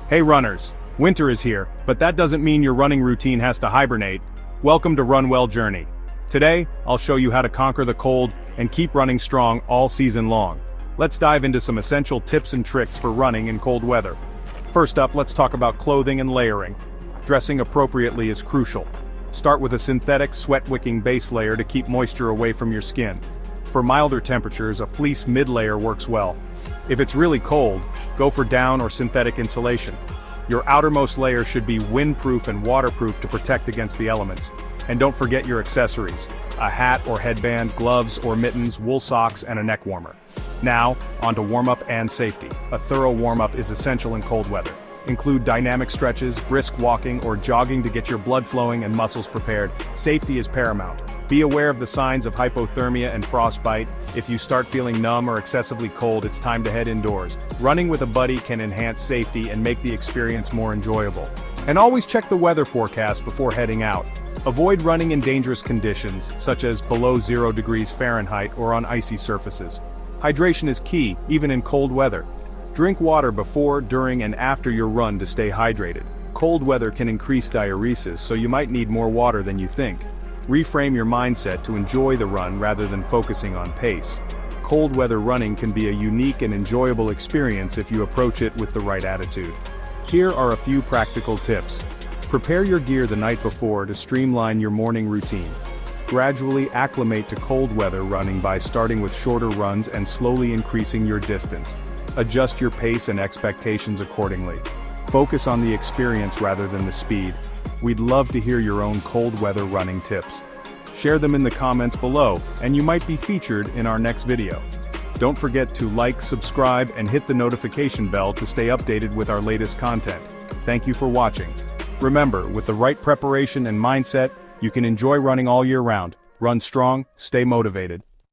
Hey runners, winter is here, but that doesn't mean your running routine has to hibernate. Welcome to RunWellJourney. Today, I'll show you how to conquer the cold and keep running strong all season long. Let's dive into some essential tips and tricks for running in cold weather. First up, let's talk about clothing and layering. Dressing appropriately is crucial. Start with a synthetic sweat-wicking base layer to keep moisture away from your skin. For milder temperatures, a fleece mid-layer works well. If it's really cold, go for down or synthetic insulation. Your outermost layer should be windproof and waterproof to protect against the elements. And don't forget your accessories: a hat or headband, gloves or mittens, wool socks, and a neck warmer. Now, onto warm-up and safety. A thorough warm-up is essential in cold weather. Include dynamic stretches, brisk walking, or jogging to get your blood flowing and muscles prepared. Safety is paramount. Be aware of the signs of hypothermia and frostbite. If you start feeling numb or excessively cold, it's time to head indoors. Running with a buddy can enhance safety and make the experience more enjoyable. And always check the weather forecast before heading out. Avoid running in dangerous conditions, such as below 0 degrees Fahrenheit or on icy surfaces. Hydration is key, even in cold weather. Drink water before, during, and after your run to stay hydrated. Cold weather can increase diuresis, so you might need more water than you think. Reframe your mindset to enjoy the run rather than focusing on pace. Cold weather running can be a unique and enjoyable experience if you approach it with the right attitude. Here are a few practical tips. Prepare your gear the night before to streamline your morning routine. Gradually acclimate to cold weather running by starting with shorter runs and slowly increasing your distance. Adjust your pace and expectations accordingly. Focus on the experience rather than the speed. We'd love to hear your own cold weather running tips. Share them in the comments below, and you might be featured in our next video. Don't forget to like, subscribe, and hit the notification bell to stay updated with our latest content. Thank you for watching. Remember, with the right preparation and mindset, you can enjoy running all year round. Run strong, stay motivated.